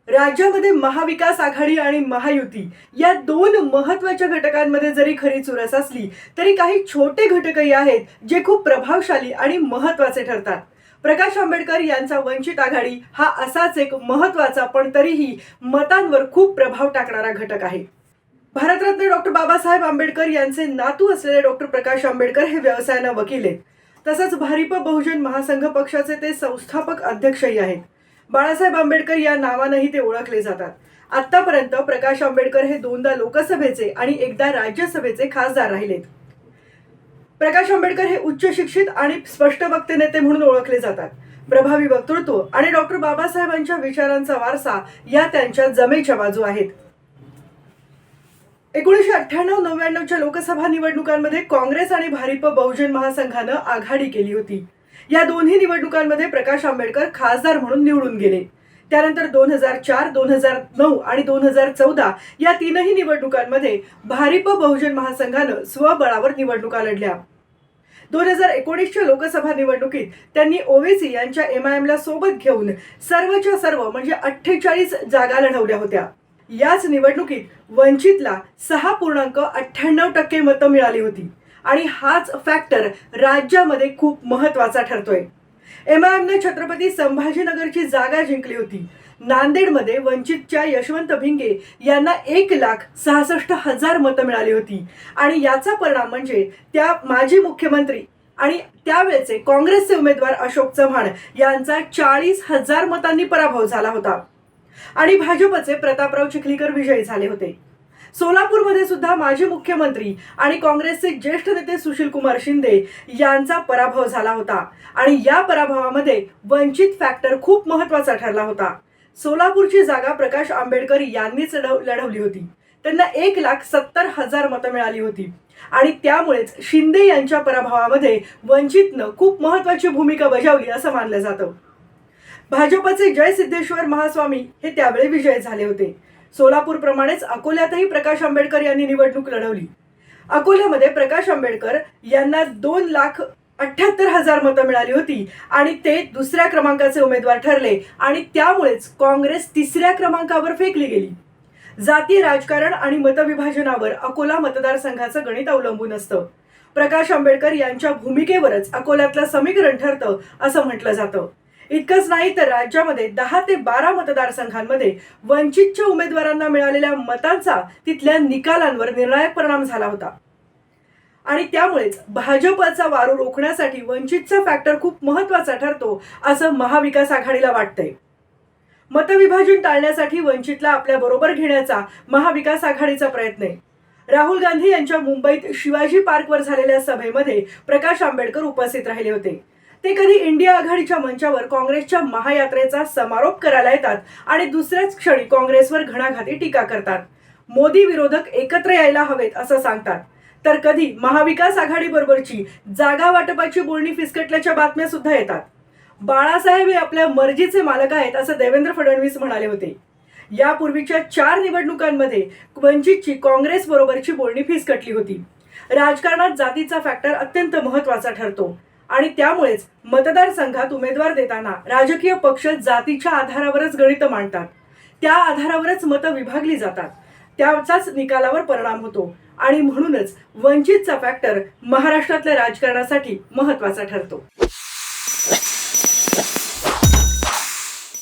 राज्यामध्ये महाविकास आघाडी आणि महायुती या दोन महत्त्वाच्या घटकांमध्ये जरी खरी चुरस असली तरी काही छोटे घटकही आहेत जे खूप प्रभावशाली आणि महत्त्वाचे ठरतात. प्रकाश आंबेडकर यांचा वंचित आघाडी हा असाच एक महत्त्वाचा पण तरीही मतांवर खूप प्रभाव टाकणारा घटक आहे. भारतरत्न डॉक्टर बाबासाहेब आंबेडकर यांचे नातू असलेले डॉक्टर प्रकाश आंबेडकर हे व्यवसायानं वकील आहेत. तसंच भारिप बहुजन महासंघ पक्षाचे ते संस्थापक अध्यक्षही आहेत. बाळासाहेब आंबेडकर या नावानेही ते ओळखले जातात. आतापर्यंत प्रकाश आंबेडकर हे दोनदा लोकसभेचे आणि एकदा राज्यसभेचे खासदार राहिलेत. प्रकाश आंबेडकर हे उच्च शिक्षित आणि स्पष्ट वक्ते नेते म्हणून ओळखले जातात. प्रभावी वक्तृत्व आणि डॉक्टर बाबासाहेबांच्या विचारांचा वारसा या त्यांच्या जमेच्या बाजू आहेत. 1998-99च्या लोकसभा निवडणुकांमध्ये काँग्रेस आणि भारिप बहुजन महासंघानं आघाडी केली होती. या दोन्ही निवडणुकांमध्ये प्रकाश आंबेडकर खासदार म्हणून निवडून गेले. त्यानंतर 2004, 2009 आणि 2014 या तीनही निवडणुकांमध्ये भारिप बहुजन महासंघानं स्वबळावर निवडणुका लढल्या. 2019च्या लोकसभा निवडणुकीत त्यांनी ओवेसी यांच्या MIMला सोबत घेऊन सर्वच्या सर्व म्हणजे 48 जागा लढवल्या होत्या. याच निवडणुकीत वंचितला 6.98% मतं मिळाली होती आणि हाच फॅक्टर राज्यामध्ये खूप महत्त्वाचा ठरतोय. MIMने छत्रपती संभाजीनगरची जागा जिंकली होती. नांदेडमध्ये वंचितच्या यशवंत भिंगे यांना 1,66,000 मतं मिळाली होती आणि याचा परिणाम म्हणजे त्या माजी मुख्यमंत्री आणि त्यावेळेचे काँग्रेसचे उमेदवार अशोक चव्हाण यांचा 40,000 मतांनी पराभव झाला होता आणि भाजपचे प्रतापराव चिखलीकर विजयी झाले होते. सोलापूरमध्ये सुद्धा माजी मुख्यमंत्री आणि काँग्रेसचे ज्येष्ठ नेते सुशीलकुमार शिंदे यांचा पराभव झाला होता आणि या पराभवामध्ये वंचित फॅक्टर खूप महत्त्वाचा ठरला होता. सोलापूरची जागा प्रकाश आंबेडकर यांनीच लढवली होती. त्यांना 1,70,000 मतं मिळाली होती आणि त्यामुळेच शिंदे यांच्या पराभवामध्ये वंचितनं खूप महत्त्वाची भूमिका बजावली असं मानलं जातं. भाजपचे जयसिद्धेश्वर महास्वामी हे त्यावेळी विजयी झाले होते. सोलापूरप्रमाणेच अकोल्यातही प्रकाश आंबेडकर यांनी निवडणूक लढवली. अकोल्यामध्ये प्रकाश आंबेडकर यांना 2,78,000 मतं मिळाली होती आणि ते दुसऱ्या क्रमांकाचे उमेदवार ठरले आणि त्यामुळेच काँग्रेस तिसऱ्या क्रमांकावर फेकली गेली. जातीय राजकारण आणि मतविभाजनावर अकोला मतदारसंघाचं गणित अवलंबून असतं. प्रकाश आंबेडकर यांच्या भूमिकेवरच अकोल्यातलं समीकरण ठरतं असं म्हटलं जातं. इतकंच नाही तर राज्यामध्ये 10 ते 12 मतदारसंघांमध्ये वंचितच्या उमेदवारांना मिळालेल्या मतांचा तिथल्या निकालांवर निर्णायक परिणाम झाला होता आणि त्यामुळेच भाजपचा वारू रोखण्यासाठी वंचितचा फॅक्टर खूप महत्त्वाचा ठरतो असं महाविकास आघाडीला वाटतंय. मतविभाजन टाळण्यासाठी वंचितला आपल्या बरोबर घेण्याचा महाविकास आघाडीचा प्रयत्न आहे. राहुल गांधी यांच्या मुंबईत शिवाजी पार्कवर झालेल्या सभेमध्ये प्रकाश आंबेडकर उपस्थित राहिले होते. ते कधी इंडिया आघाडीच्या मंचावर काँग्रेसच्या महायात्रेचा समारोप करायला येतात आणि दुसऱ्याच क्षणी काँग्रेसवर घणाघाती टीका करतात. मोदी विरोधक एकत्र यायला हवेत असं सांगतात. तर कधी महाविकास आघाडी बरोबरची जागा वाटपाची बोलणी फिसकटल्याच्या बातम्या सुद्धा येतात. बाळासाहेब हे आपल्या मर्जीचे मालक आहेत असं देवेंद्र फडणवीस म्हणाले होते. यापूर्वीच्या 4 निवडणुकांमध्ये वंचितची काँग्रेस बरोबरची बोलणी फिसकटली होती. राजकारणात जातीचा फॅक्टर अत्यंत महत्त्वाचा ठरतो आणि त्यामुळेच मतदारसंघात उमेदवार देताना राजकीय पक्ष जातीच्या आधारावरच गणितं मांडतात. त्या आधारावरच मतं विभागली जातात. त्याचाच निकालावर परिणाम होतो आणि म्हणूनच वंचितचा फॅक्टर महाराष्ट्रातल्या राजकारणासाठी महत्त्वाचा ठरतो.